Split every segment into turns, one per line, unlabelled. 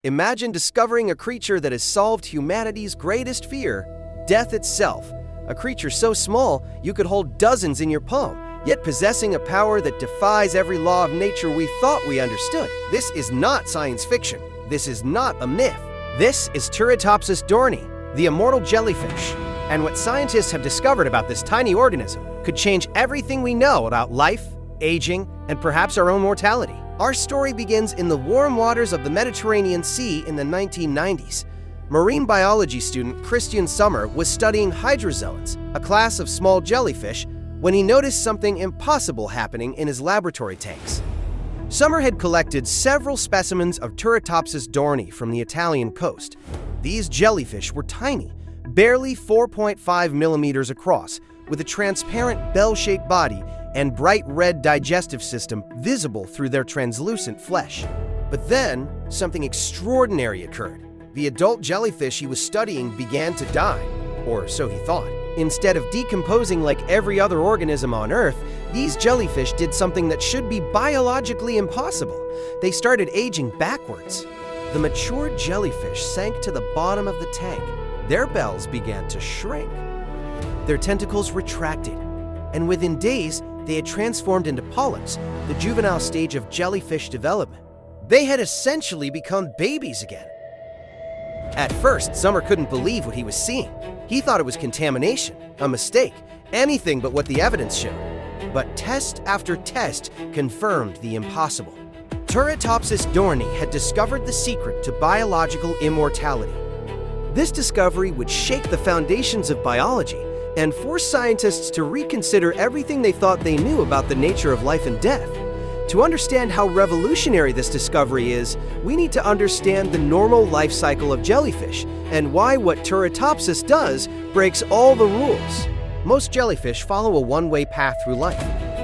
Imagine discovering a creature that has solved humanity's greatest fear, death itself. A creature so small you could hold dozens in your palm, yet possessing a power that defies every law of nature we thought we understood. This is not science fiction. This is not a myth. This is Turritopsis dohrnii, the immortal jellyfish. And what scientists have discovered about this tiny organism could change everything we know about life, aging, and perhaps our own mortality. Our story begins in the warm waters of the Mediterranean Sea in the 1990s. Marine biology student Christian Sommer was studying hydrozoans, a class of small jellyfish, when he noticed something impossible happening in his laboratory tanks. Sommer had collected several specimens of Turritopsis dohrnii from the Italian coast. These jellyfish were tiny, barely 4.5 millimeters across, with a transparent bell-shaped body and bright red digestive system visible through their translucent flesh. But then, something extraordinary occurred. The adult jellyfish he was studying began to die, or so he thought. Instead of decomposing like every other organism on Earth, these jellyfish did something that should be biologically impossible. They started aging backwards. The mature jellyfish sank to the bottom of the tank. Their bells began to shrink. Their tentacles retracted, and within days, they had transformed into polyps, the juvenile stage of jellyfish development. They had essentially become babies again. At first, Sommer couldn't believe what he was seeing. He thought it was contamination, a mistake, anything but what the evidence showed. But test after test confirmed the impossible. Turritopsis dohrnii had discovered the secret to biological immortality. This discovery would shake the foundations of biology and force scientists to reconsider everything they thought they knew about the nature of life and death. To understand how revolutionary this discovery is, we need to understand the normal life cycle of jellyfish and why what Turritopsis does breaks all the rules. Most jellyfish follow a one-way path through life.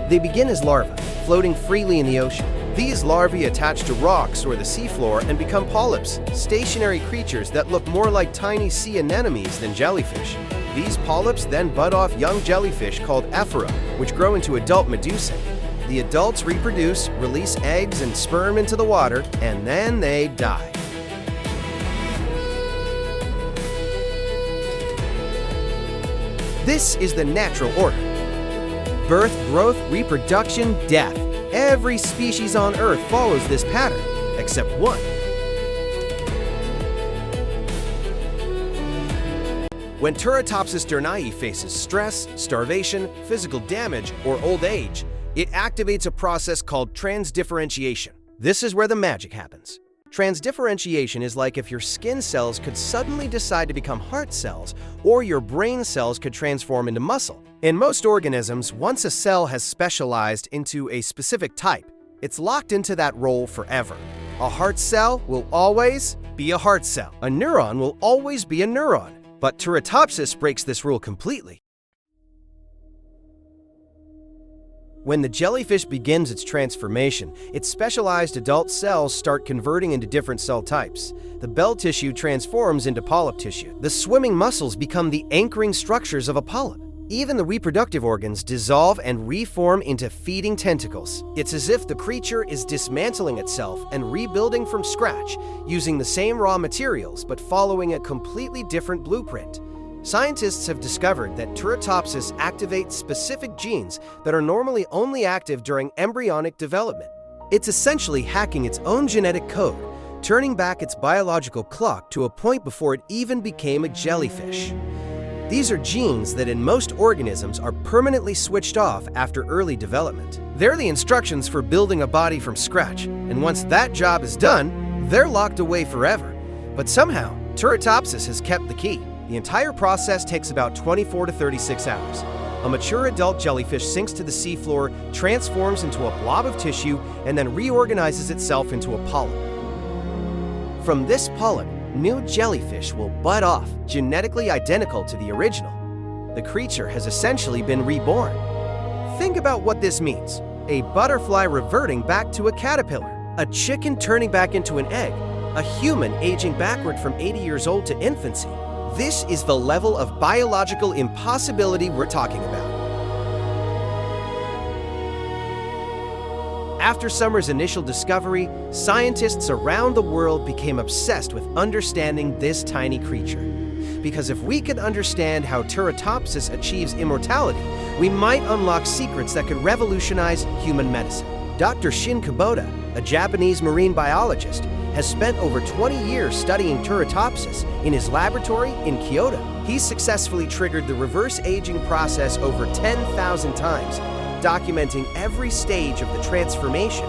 They begin as larvae, floating freely in the ocean. These larvae attach to rocks or the seafloor and become polyps, stationary creatures that look more like tiny sea anemones than jellyfish. These polyps then bud off young jellyfish called ephora, which grow into adult medusae. The adults reproduce, release eggs and sperm into the water, and then they die. This is the natural order. Birth, growth, reproduction, death. Every species on Earth follows this pattern, except one. When Turritopsis dohrnii faces stress, starvation, physical damage, or old age, it activates a process called transdifferentiation. This is where the magic happens. Transdifferentiation is like if your skin cells could suddenly decide to become heart cells, or your brain cells could transform into muscle. In most organisms, once a cell has specialized into a specific type, it's locked into that role forever. A heart cell will always be a heart cell. A neuron will always be a neuron. But Turritopsis breaks this rule completely. When the jellyfish begins its transformation, its specialized adult cells start converting into different cell types. The bell tissue transforms into polyp tissue. The swimming muscles become the anchoring structures of a polyp. Even the reproductive organs dissolve and reform into feeding tentacles. It's as if the creature is dismantling itself and rebuilding from scratch, using the same raw materials but following a completely different blueprint. Scientists have discovered that Turritopsis activates specific genes that are normally only active during embryonic development. It's essentially hacking its own genetic code, turning back its biological clock to a point before it even became a jellyfish. These are genes that in most organisms are permanently switched off after early development. They're the instructions for building a body from scratch, and once that job is done, they're locked away forever. But somehow, Turritopsis has kept the key. The entire process takes about 24 to 36 hours. A mature adult jellyfish sinks to the seafloor, transforms into a blob of tissue, and then reorganizes itself into a polyp. From this polyp, new jellyfish will bud off, genetically identical to the original. The creature has essentially been reborn. Think about what this means. A butterfly reverting back to a caterpillar, a chicken turning back into an egg, a human aging backward from 80 years old to infancy. This is the level of biological impossibility we're talking about. After Summer's initial discovery, scientists around the world became obsessed with understanding this tiny creature. Because if we could understand how Turritopsis achieves immortality, we might unlock secrets that could revolutionize human medicine. Dr. Shin Kubota, a Japanese marine biologist, has spent over 20 years studying Turritopsis in his laboratory in Kyoto. He's successfully triggered the reverse aging process over 10,000 times, documenting every stage of the transformation.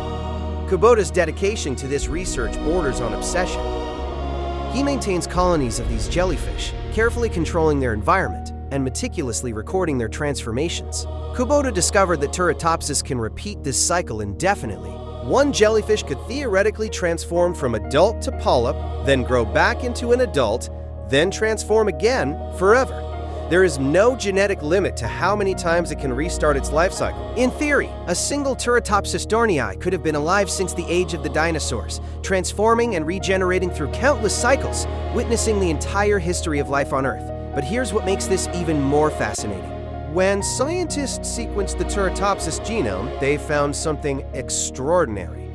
Kubota's dedication to this research borders on obsession. He maintains colonies of these jellyfish, carefully controlling their environment and meticulously recording their transformations. Kubota discovered that Turritopsis can repeat this cycle indefinitely. One jellyfish could theoretically transform from adult to polyp, then grow back into an adult, then transform again forever. There is no genetic limit to how many times it can restart its life cycle. In theory, a single Turritopsis dohrnii could have been alive since the age of the dinosaurs, transforming and regenerating through countless cycles, witnessing the entire history of life on Earth. But here's what makes this even more fascinating. When scientists sequenced the Turritopsis genome, they found something extraordinary.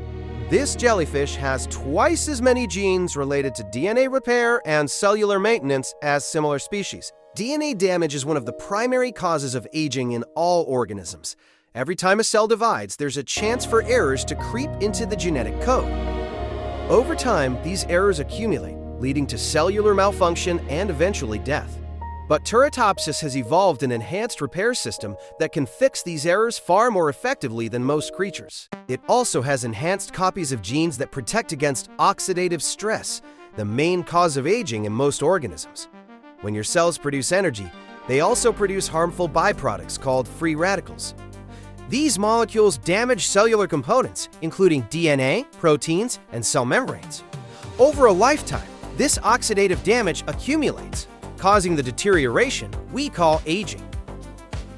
This jellyfish has twice as many genes related to DNA repair and cellular maintenance as similar species. DNA damage is one of the primary causes of aging in all organisms. Every time a cell divides, there's a chance for errors to creep into the genetic code. Over time, these errors accumulate, leading to cellular malfunction and eventually death. But Turritopsis has evolved an enhanced repair system that can fix these errors far more effectively than most creatures. It also has enhanced copies of genes that protect against oxidative stress, the main cause of aging in most organisms. When your cells produce energy, they also produce harmful byproducts called free radicals. These molecules damage cellular components, including DNA, proteins, and cell membranes. Over a lifetime, this oxidative damage accumulates, causing the deterioration we call aging.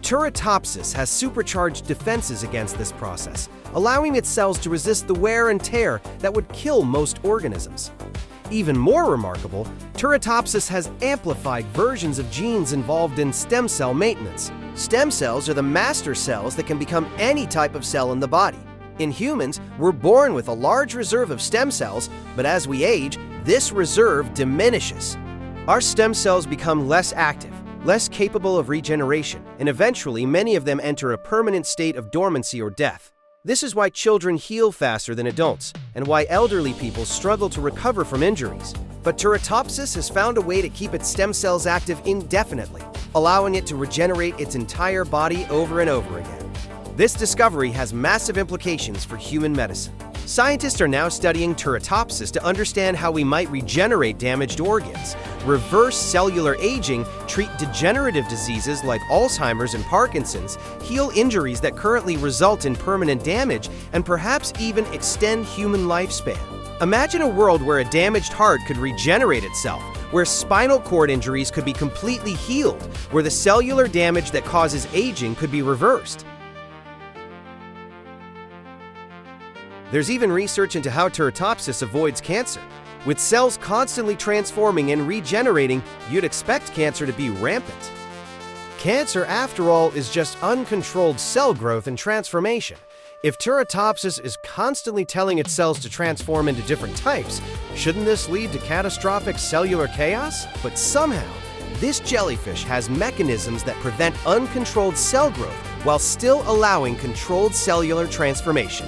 Turritopsis has supercharged defenses against this process, allowing its cells to resist the wear and tear that would kill most organisms. Even more remarkable, Turritopsis has amplified versions of genes involved in stem cell maintenance. Stem cells are the master cells that can become any type of cell in the body. In humans, we're born with a large reserve of stem cells, but as we age, this reserve diminishes. Our stem cells become less active, less capable of regeneration, and eventually many of them enter a permanent state of dormancy or death. This is why children heal faster than adults, and why elderly people struggle to recover from injuries. But Turritopsis has found a way to keep its stem cells active indefinitely, allowing it to regenerate its entire body over and over again. This discovery has massive implications for human medicine. Scientists are now studying Turritopsis to understand how we might regenerate damaged organs, reverse cellular aging, treat degenerative diseases like Alzheimer's and Parkinson's, heal injuries that currently result in permanent damage, and perhaps even extend human lifespan. Imagine a world where a damaged heart could regenerate itself, where spinal cord injuries could be completely healed, where the cellular damage that causes aging could be reversed. There's even research into how Turritopsis avoids cancer. With cells constantly transforming and regenerating, you'd expect cancer to be rampant. Cancer, after all, is just uncontrolled cell growth and transformation. If Turritopsis is constantly telling its cells to transform into different types, shouldn't this lead to catastrophic cellular chaos? But somehow, this jellyfish has mechanisms that prevent uncontrolled cell growth while still allowing controlled cellular transformation.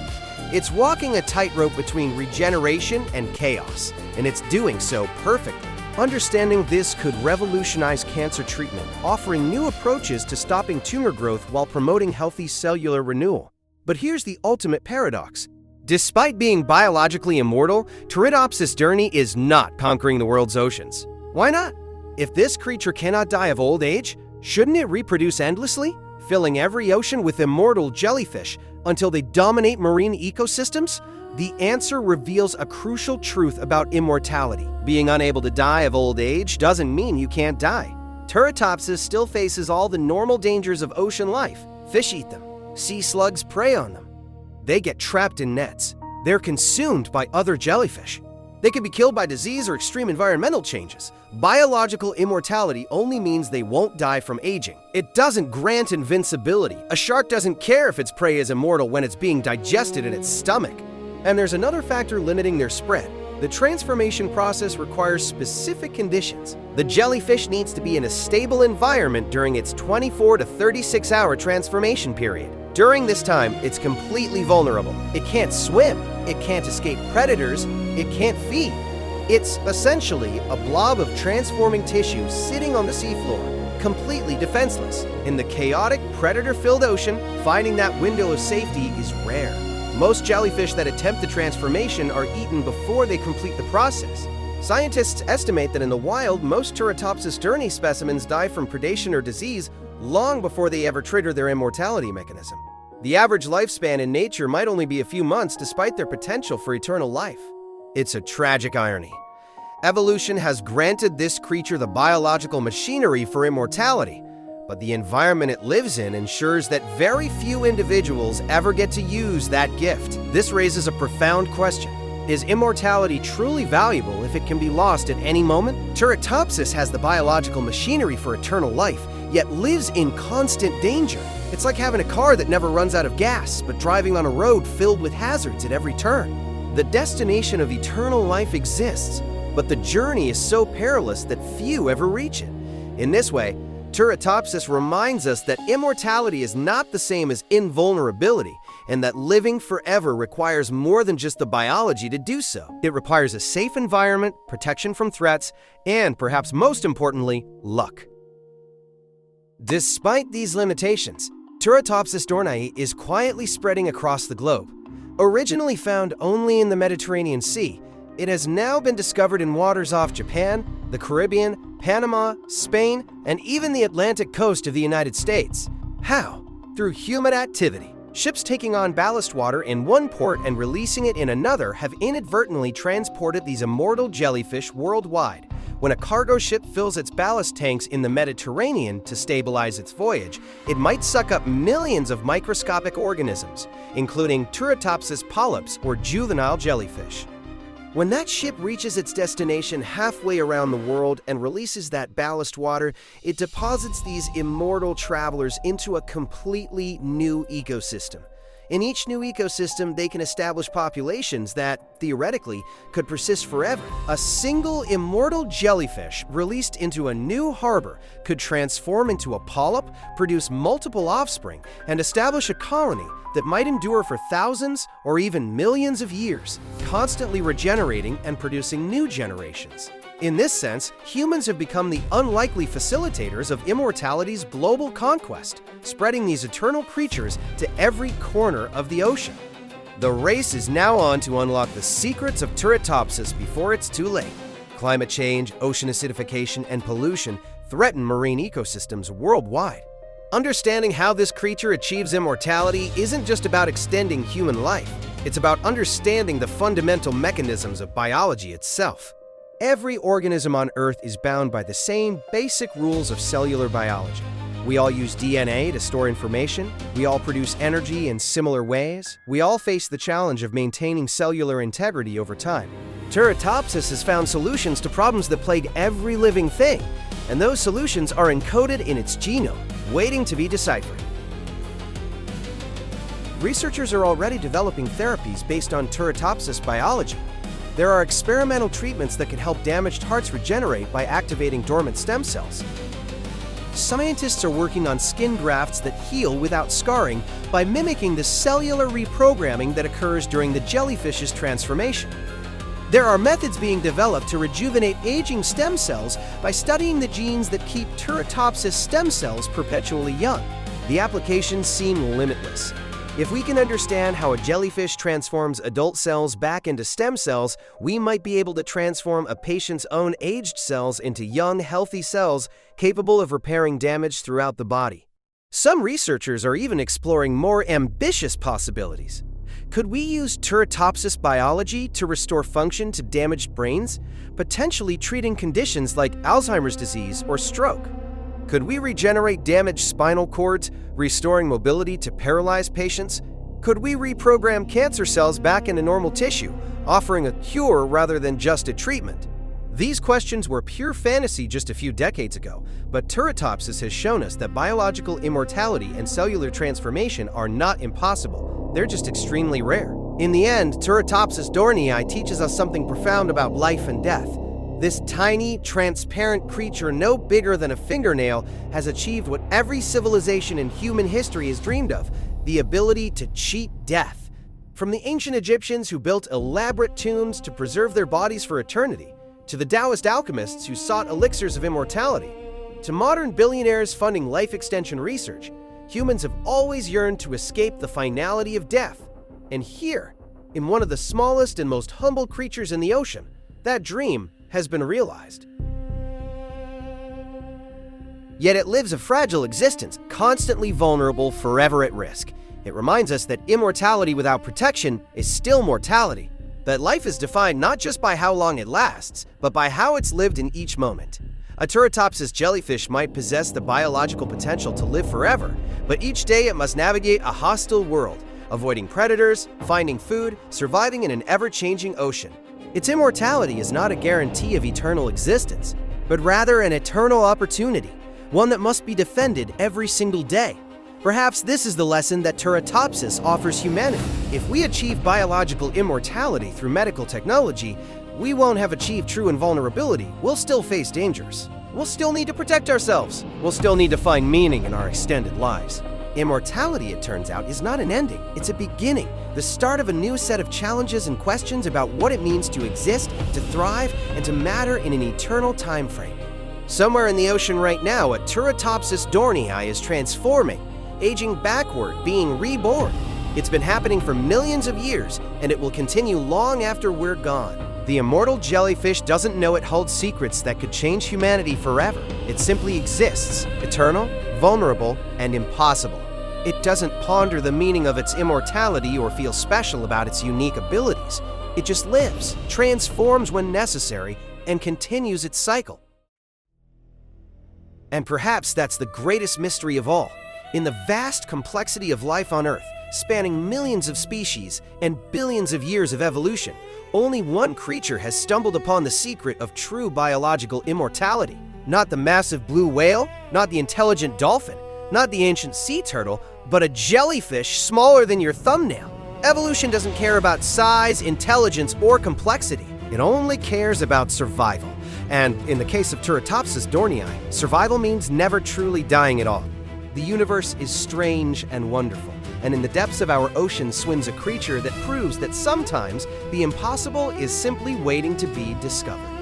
It's walking a tightrope between regeneration and chaos, and it's doing so perfectly. Understanding this could revolutionize cancer treatment, offering new approaches to stopping tumor growth while promoting healthy cellular renewal. But here's the ultimate paradox. Despite being biologically immortal, Turritopsis dohrnii is not conquering the world's oceans. Why not? If this creature cannot die of old age, shouldn't it reproduce endlessly, filling every ocean with immortal jellyfish until they dominate marine ecosystems? The answer reveals a crucial truth about immortality. Being unable to die of old age doesn't mean you can't die. Turritopsis still faces all the normal dangers of ocean life. Fish eat them. Sea slugs prey on them. They get trapped in nets. They're consumed by other jellyfish. They could be killed by disease or extreme environmental changes. Biological immortality only means they won't die from aging. It doesn't grant invincibility. A shark doesn't care if its prey is immortal when it's being digested in its stomach. And there's another factor limiting their spread. The transformation process requires specific conditions. The jellyfish needs to be in a stable environment during its 24 to 36-hour transformation period. During this time, it's completely vulnerable. It can't swim, it can't escape predators, it can't feed. It's essentially a blob of transforming tissue sitting on the seafloor, completely defenseless. In the chaotic, predator-filled ocean, finding that window of safety is rare. Most jellyfish that attempt the transformation are eaten before they complete the process. Scientists estimate that in the wild, most Turritopsis dohrnii specimens die from predation or disease long before they ever trigger their immortality mechanism. The average lifespan in nature might only be a few months despite their potential for eternal life. It's a tragic irony. Evolution has granted this creature the biological machinery for immortality, but the environment it lives in ensures that very few individuals ever get to use that gift. This raises a profound question. Is immortality truly valuable if it can be lost at any moment? Turritopsis has the biological machinery for eternal life, yet lives in constant danger. It's like having a car that never runs out of gas, but driving on a road filled with hazards at every turn. The destination of eternal life exists, but the journey is so perilous that few ever reach it. In this way, Turritopsis reminds us that immortality is not the same as invulnerability, and that living forever requires more than just the biology to do so. It requires a safe environment, protection from threats, and perhaps most importantly, luck. Despite these limitations, Turritopsis dohrnii is quietly spreading across the globe. Originally found only in the Mediterranean Sea, it has now been discovered in waters off Japan, the Caribbean, Panama, Spain, and even the Atlantic coast of the United States. How? Through human activity. Ships taking on ballast water in one port and releasing it in another have inadvertently transported these immortal jellyfish worldwide. When a cargo ship fills its ballast tanks in the Mediterranean to stabilize its voyage, it might suck up millions of microscopic organisms, including Turritopsis polyps or juvenile jellyfish. When that ship reaches its destination halfway around the world and releases that ballast water, it deposits these immortal travelers into a completely new ecosystem. In each new ecosystem, they can establish populations that, theoretically, could persist forever. A single immortal jellyfish released into a new harbor could transform into a polyp, produce multiple offspring, and establish a colony that might endure for thousands or even millions of years, constantly regenerating and producing new generations. In this sense, humans have become the unlikely facilitators of immortality's global conquest, spreading these eternal creatures to every corner of the ocean. The race is now on to unlock the secrets of Turritopsis before it's too late. Climate change, ocean acidification, and pollution threaten marine ecosystems worldwide. Understanding how this creature achieves immortality isn't just about extending human life. It's about understanding the fundamental mechanisms of biology itself. Every organism on Earth is bound by the same basic rules of cellular biology. We all use DNA to store information. We all produce energy in similar ways. We all face the challenge of maintaining cellular integrity over time. Turritopsis has found solutions to problems that plague every living thing, and those solutions are encoded in its genome, waiting to be deciphered. Researchers are already developing therapies based on Turritopsis biology. There are experimental treatments that can help damaged hearts regenerate by activating dormant stem cells. Scientists are working on skin grafts that heal without scarring by mimicking the cellular reprogramming that occurs during the jellyfish's transformation. There are methods being developed to rejuvenate aging stem cells by studying the genes that keep Turritopsis stem cells perpetually young. The applications seem limitless. If we can understand how a jellyfish transforms adult cells back into stem cells, we might be able to transform a patient's own aged cells into young, healthy cells capable of repairing damage throughout the body. Some researchers are even exploring more ambitious possibilities. Could we use Turritopsis biology to restore function to damaged brains, potentially treating conditions like Alzheimer's disease or stroke? Could we regenerate damaged spinal cords, restoring mobility to paralyzed patients? Could we reprogram cancer cells back into normal tissue, offering a cure rather than just a treatment? These questions were pure fantasy just a few decades ago, but Turritopsis has shown us that biological immortality and cellular transformation are not impossible. They're just extremely rare. In the end, Turritopsis dohrnii teaches us something profound about life and death. This tiny, transparent creature no bigger than a fingernail has achieved what every civilization in human history has dreamed of: the ability to cheat death. From the ancient Egyptians who built elaborate tombs to preserve their bodies for eternity, to the Taoist alchemists who sought elixirs of immortality, to modern billionaires funding life extension research, humans have always yearned to escape the finality of death. And here, in one of the smallest and most humble creatures in the ocean, that dream has been realized. Yet it lives a fragile existence, constantly vulnerable, forever at risk. It reminds us that immortality without protection is still mortality. That life is defined not just by how long it lasts, but by how it's lived in each moment. A Turritopsis jellyfish might possess the biological potential to live forever, but each day it must navigate a hostile world, avoiding predators, finding food, surviving in an ever-changing ocean. Its immortality is not a guarantee of eternal existence, but rather an eternal opportunity, one that must be defended every single day. Perhaps this is the lesson that Turritopsis offers humanity. If we achieve biological immortality through medical technology, we won't have achieved true invulnerability. We'll still face dangers. We'll still need to protect ourselves. We'll still need to find meaning in our extended lives. Immortality, it turns out, is not an ending. It's a beginning, the start of a new set of challenges and questions about what it means to exist, to thrive, and to matter in an eternal time frame. Somewhere in the ocean right now, a Turritopsis dohrnii is transforming, aging backward, being reborn. It's been happening for millions of years, and it will continue long after we're gone. The immortal jellyfish doesn't know it holds secrets that could change humanity forever. It simply exists, eternal, vulnerable, and impossible. It doesn't ponder the meaning of its immortality or feel special about its unique abilities. It just lives, transforms when necessary, and continues its cycle. And perhaps that's the greatest mystery of all. In the vast complexity of life on Earth, spanning millions of species and billions of years of evolution, only one creature has stumbled upon the secret of true biological immortality. Not the massive blue whale, not the intelligent dolphin, not the ancient sea turtle, but a jellyfish smaller than your thumbnail. Evolution doesn't care about size, intelligence, or complexity. It only cares about survival. And in the case of Turritopsis dohrnii, survival means never truly dying at all. The universe is strange and wonderful, and in the depths of our ocean swims a creature that proves that sometimes the impossible is simply waiting to be discovered.